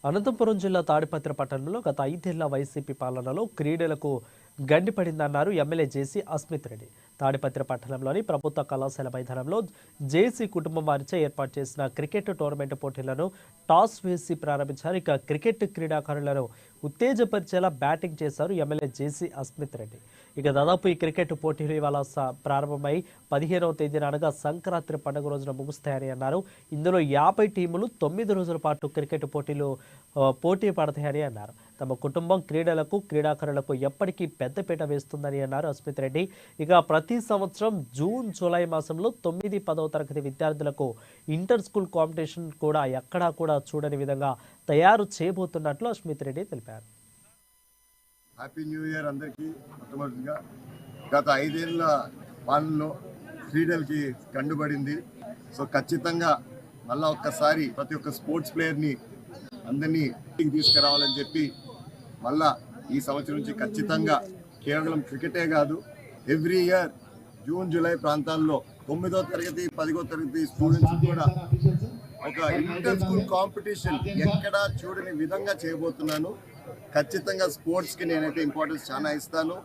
అనంతపురం జిల్లా తాడిపత్రి పట్టణంలో గత 5 ఏళ్ల వైసీపీ పాలనలో క్రీడలకు గండిపడిందన్నారు ఎమ్మెల్యే జేసీ అస్మిత్ రెడ్డి. తాడిపత్రి పట్టణంలోని ప్రభుత్వ కళాశాల మైదానంలో జేసీ కుటుంబం వారిచే ఏర్పాటు చేసిన క్రికెట్ టోర్నమెంట్ పోటీలను టాస్ వేసి ప్రారంభించారు. ఇక క్రికెట్ క్రీడాకారులను ఉత్తేజపరిచేలా బ్యాటింగ్ చేశారు ఎమ్మెల్యే జేసీ అస్మిత్ రెడ్డి. ఇక దాదాపు ఈ క్రికెట్ పోటీలు ఇవాళ ప్రారంభమై 15వ తేదీన అనగా సంక్రాంతి పండుగ రోజున ముగుస్తాయని అన్నారు. ఇందులో 50 టీములు 9 రోజుల పాటు క్రికెట్ పోటీ పడతాయని అన్నారు. తమ కుటుంబం క్రీడలకు క్రీడాకారులకు ఎప్పటికీ పెద్దపీట వేస్తుందని అన్నారు అస్మిత్ రెడ్డి. ఇక ప్రతి సంవత్సరం జూన్ జూలై మాసంలో 9, 10వ తరగతి విద్యార్థులకు ఇంటర్ స్కూల్ కాంపిటీషన్ కూడా ఎక్కడా కూడా చూడని విధంగా తయారు చేయబోతున్నట్లు అస్మిత్ రెడ్డి తెలిపారు. హ్యాపీ న్యూ ఇయర్ అందరికీ. మొట్టమొదటిగా గత 5 ఏళ్ల పాలనలో క్రీడలకి కండుబడింది. సో ఖచ్చితంగా మళ్ళా ఒక్కసారి ప్రతి ఒక్క స్పోర్ట్స్ ప్లేయర్ని అందరినీ తీసుకురావాలని చెప్పి మళ్ళా ఈ సంవత్సరం నుంచి ఖచ్చితంగా కేవలం క్రికెటే కాదు, ఎవ్రీ ఇయర్ జూన్ జూలై ప్రాంతాల్లో 9వ తరగతి 10వ తరగతి స్టూడెంట్స్ కూడా ఒక ఇంటర్ స్కూల్ కాంపిటీషన్ ఎక్కడా చూడని విధంగా చేయబోతున్నాను. ఖచ్చితంగా స్పోర్ట్స్కి నేనైతే ఇంపార్టెన్స్ చాలా ఇస్తాను.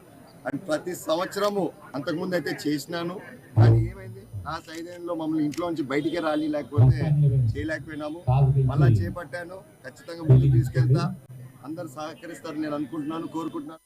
అండ్ ప్రతి సంవత్సరము అంతకుముందు అయితే చేసినాను, కానీ ఏమైంది ఆ 5 ఏళ్ళలో మమ్మల్ని ఇంట్లో నుంచి బయటికే రాలి లేకపోతే చేయలేకపోయినాము. మళ్ళా చేపట్టాను, ఖచ్చితంగా ముందుకు తీసుకెళ్తా. అందరు సహకరిస్తారు నేను అనుకుంటున్నాను, కోరుకుంటున్నాను.